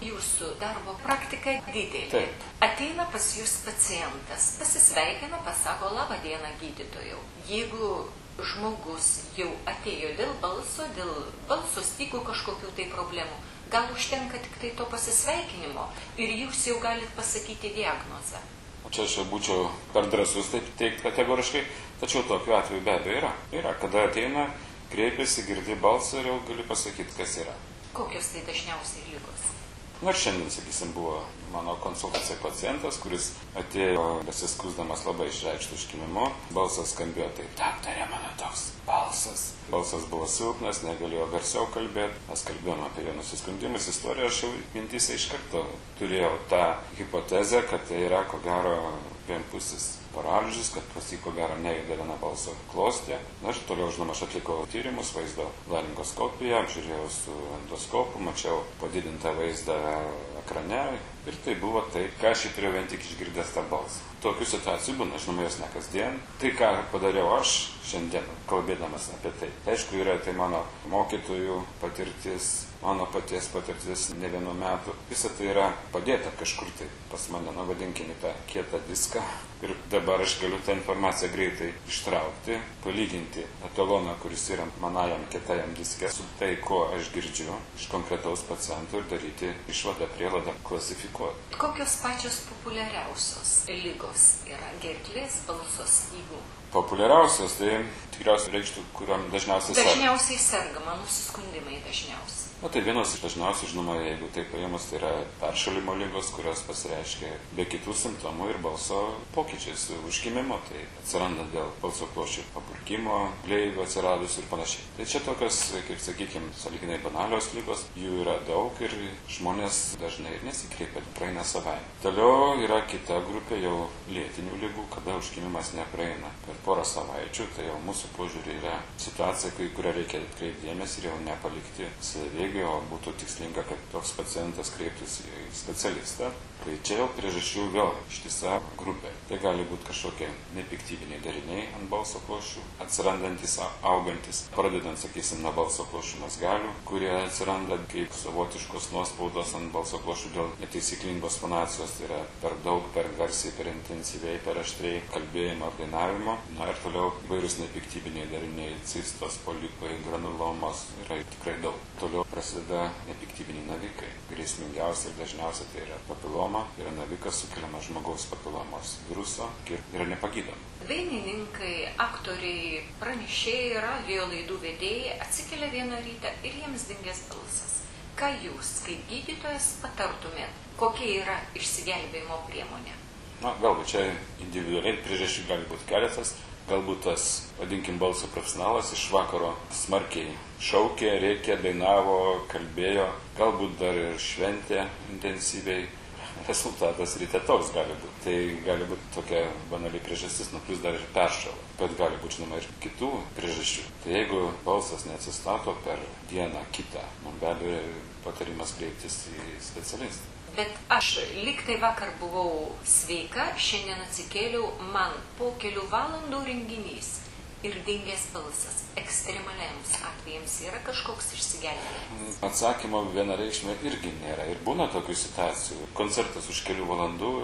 Jūsų darbo praktika didelė. Taip. Ateina pas jūs pacientas, pasisveikina, pasako labą dieną gydytojau. Jeigu žmogus jau atėjo dėl balso stygų kažkokių tai problemų, gal užtenka tik tai to pasisveikinimo ir jūs jau galit pasakyti diagnozę. Čia aš būčiau per drąsus taip teikti kategoriškai, tačiau tokiu atveju be abejo yra. Yra, kada ateina, kreipiasi, girdi balsą ir jau gali pasakyti, kas yra. Kokios tai dažniausiai ligos? Na ir šiandien, sakysim, buvo mano konsultacija pacientas, kuris atėjo besiskusdamas labai išreikštų užkimimu. Balsas skambėjo taip, daktarė, mano toks balsas. Balsas buvo silpnas, negalėjo garsiau kalbėti. Mes kalbėjome apie jo nusiskundimus istoriją, aš jau mintyse iš karto turėjau tą hipotezę, kad tai yra, ko gero, vienpusis paralyžius, kad pas jį, ko gero, nejuda viena balso klostė. Na ir toliau, žinoma, aš atlikau tyrimus, vaizdo laringoskopiją, apžiūrėjau su endoskopu, mačiau padidintą vaizdą ekrane ir tai buvo tai, ką aš turėjau vien tik išgirdęs tą balsą. Tokių situacijų būna, žinoma, jos ne kasdien. Tai, ką padariau aš šiandien, kalbėdamas apie tai. Aišku, yra tai mano mokytojų patirtis, mano paties patirtis ne vienų metų. Visa tai yra padėta kažkur tai pas mane, vadinkime tą kietą diską. Ir dabar aš galiu tą informaciją greitai ištraukti, palyginti etaloną, kuris yra manajam kietajam diske, su tai, ko aš girdžiu iš konkretaus paciento ir daryti išvadą, prieladą, klasifikuoti. Kokios pačios populiariausios ligos yra gerklės, balso stygų? Populiariausios, tai tikriausiai reikštų, kuriam dažniausiai serga. Dažniausiai sergama, nusiskundimai dažniausiai. Na tai vienas iš dažniausiai, žinoma, jeigu tai paėmus, tai yra peršalimo ligos, kurios pasireiškia be kitų simptomų ir balso pokyčiais, užkimimo, tai atsiranda dėl balso klosčių paburkimo, gleivių atsiradus ir panašiai. Tai čia tokios, kaip sakykime, sąlyginai banalios ligos, jų yra daug ir žmonės dažnai nesikreipia, praeina savaime. Toliau yra kita grupė jau lėtinių ligų, kada užkimimas nepraeina per porą savaičių, tai jau mūsų požiūrį yra situacija, kurią reikia atkreipti dėmesį ir jau nepalikti savieigai, o būtų tikslinga, kad toks pacientas kreiptųsi į specialistą. Tai čia jau priežasčių vėl ištisa grupė. Tai gali būti kažkokie nepiktybiniai dariniai ant balso klosčių, atsirandantis, augantis, pradedant, sakysim, nuo balso klosčių mazgelių, kurie atsiranda kaip savotiškos nuospaudos ant balso klosčių dėl netaisyklingos fonacijos, tai yra per daug, per garsiai, per intensyviai, per aštriai kalbėjimo ar dainavimo. Na ir toliau vairūs nepiktybiniai dariniai, cistos, polipai, granulomos, yra tikrai daug. Toliau prasideda nepiktybiniai navikai. Grėsmingiausia ir dažniausia tai yra papiloma, yra navikas sukeliamas žmogaus papilomos viruso ir yra nepagydoma. Dainininkai, aktoriai, pranešėjai, radijo laidų vedėjai atsikelia vieną rytą ir jiems dingęs balsas. Ką jūs, kaip gydytojas, patartumėt? Kokia yra išsigelbėjimo priemonė? Na, galbūt čia individualiai priežasčių gali būti keletas. Galbūt tas, vadinkim, balso profesionalas iš vakaro smarkiai šaukė, rėkė, dainavo, kalbėjo, galbūt dar ir šventė intensyviai. Rezultatas ryte toks gali būti. Tai gali būti tokia banali priežastis, plus dar ir peršala. Bet gali būti, žinoma, ir kitų priežasčių. Tai jeigu balsas neatsistato per dieną kitą, man be abejo patarimas kreiptis į specialistą. Bet aš liktai vakar buvau sveika, šiandien atsikėliau, man po kelių valandų renginys ir dingęs balsas. Ekstremaliams atvejams yra kažkoks išsigelbėjimas? Atsakymo vienareikšmio irgi nėra. Ir būna tokių situacijų. Koncertas už kelių valandų,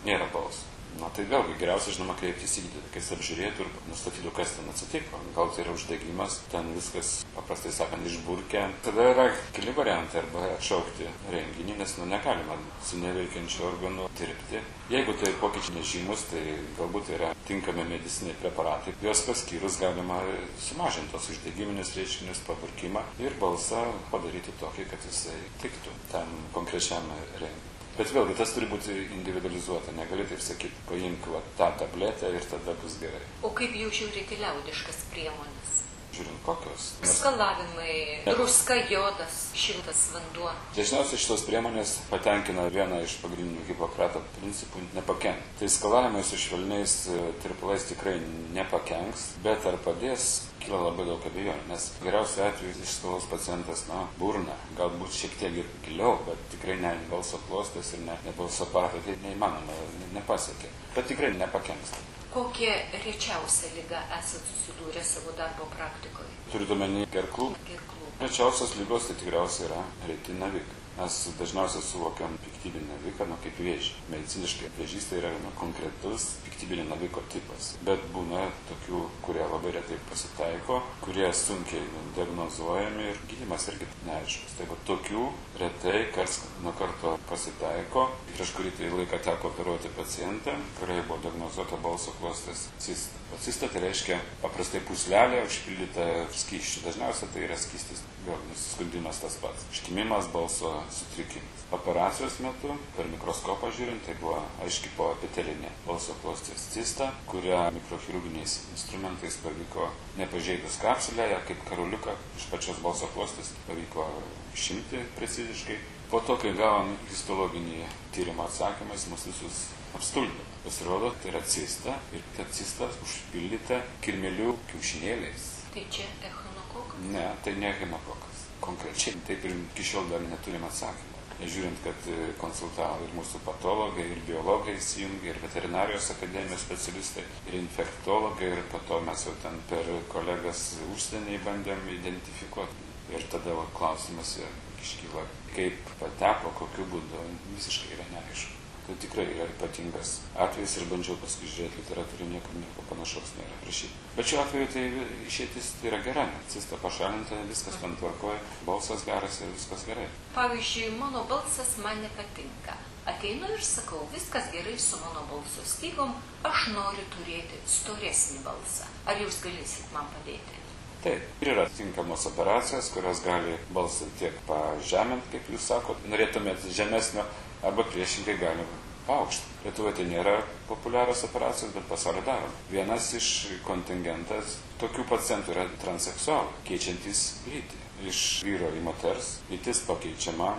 nėra balso. Na tai vėlgi geriausia, žinoma, kreiptis į gydytoją, kad jis apžiūrėtų ir nustatytų, kas ten atsitiko. Gal tai yra uždegimas, ten viskas, paprastai sakant, išburkė. Tada yra keli variantai, arba atšaukti renginį, nes negalima su neveikiančiu organu dirbti. Jeigu tai pokyčiai nežymus, tai galbūt yra tinkami mediciniai preparatai. Juos paskyrus galima sumažinti tos uždegiminius reiškinius, paburkimą ir balsą padaryti tokį, kad jisai tiktų tam konkrečiam renginiui. Bet vėlgi, tas turi būti individualizuota, negali taip sakyti, paimk tą tabletę ir tada bus gerai. O kaip jau žiūrėti liaudiškas priemonės? Žiūrint, kokios? Skalavimai, druska, jodas, šiltas vanduo. Dažniausiai šitos priemonės patenkina vieną iš pagrindinių Hipokrato principų - nepakenkt. Tai skalavimai su švelniais tirpalais tikrai nepakenks, bet ar padės, kyla labai daug abejonių, nes geriausiu atveju išskalaus pacientas, burną, galbūt šiek tiek ir giliau, bet tikrai ne balso klostes ir ne balso aparatą, tai neįmanoma, nepasiekia, bet tikrai nepakenks. Kokia rečiausia liga esate susidūrę savo darbo praktikoje? Turite omeny gerklų? Gerklų. Rečiausios ligos tai tikriausiai yra reti navikai. Mes dažniausiai suvokiam piktybinį naviką kaip vėžį. Mediciniškai vėžys tai yra konkretus piktybinio naviko tipas. Bet būna tokių, kurie labai retai pasitaiko, kurie sunkiai diagnozuojami ir gydymas irgi neaiškus. Tai va tokių retai karts nuo karto pasitaiko. Prieš kurį tai laiką teko operuoti pacientą, kuriai buvo diagnozuota balso klostės cista. O cista tai reiškia paprastai pūslelė užpildyta skysčių. Dažniausiai tai yra skystis, vėl nusiskundimas tas pats. Užkimimas, balso sutrikimas. Operacijos metu, per mikroskopą žiūrint, tai buvo aiški poepitelinė balso klostės cista, kurią mikrochirurginiais instrumentais pavyko nepažeidus kapsulę, ją kaip karuliuką iš pačios balso klostės pavyko išimti preciziškai. Po to, kai gavom histologinį tyrimą atsakymais, mus visus apstulbino. Pasirodo, tai yra cista ir ta cista užpildyta kirmėlių kiaušinėliais. Tai čia echinokokas? Ne, tai ne echinokokas. Konkrečiai taip ir iki šiol dar neturim atsakymą. Žiūrint, kad konsultavo ir mūsų patologai, ir biologai įsijungė, ir veterinarijos akademijos specialistai, ir infektologai, ir po to mes jau ten per kolegas užsienį bandėm identifikuoti. Ir tada klausimas iškyla, kaip pateko, kokiu būdu, visiškai yra neaišku. Tai tikrai yra ypatingas atvejis ir bandžiau paskui žiūrėti literatūrį, nieko panašaus nėra prašyti. Bet šiuo atveju tai išeitis tai yra gera, cista pašalinta, viskas ten tvarkoja, balsas geras ir viskas gerai. Pavyzdžiui, mano balsas man nepatinka. Ateinu ir sakau, viskas gerai su mano balso stygom, aš noriu turėti storesnį balsą. Ar jūs galėsit man padėti? Taip, ir yra tinkamos operacijos, kurios gali balsą tiek pažemint, kaip jūs sakot, norėtumėt žemesnio, arba priešingai gali paaukštinti. Lietuvoje tai nėra populiarios operacijos, bet pasaulio darom. Vienas iš kontingentas tokių pacientų yra transseksualų, keičiantys lytį. Iš vyro į moters, lytis pakeičiama,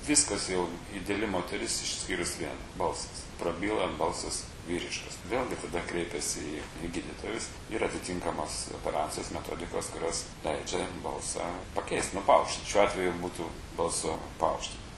viskas jau ideali moteris išskyrus vieną, balsas. Prabyla balsas vyriškas. Vėlgi tada kreipiasi į gydytojus ir atitinkamos operacijos metodikos, kurios leidžia balsą pakeisti, paaukštinti. Šiuo atveju būtų balso paaukštinti.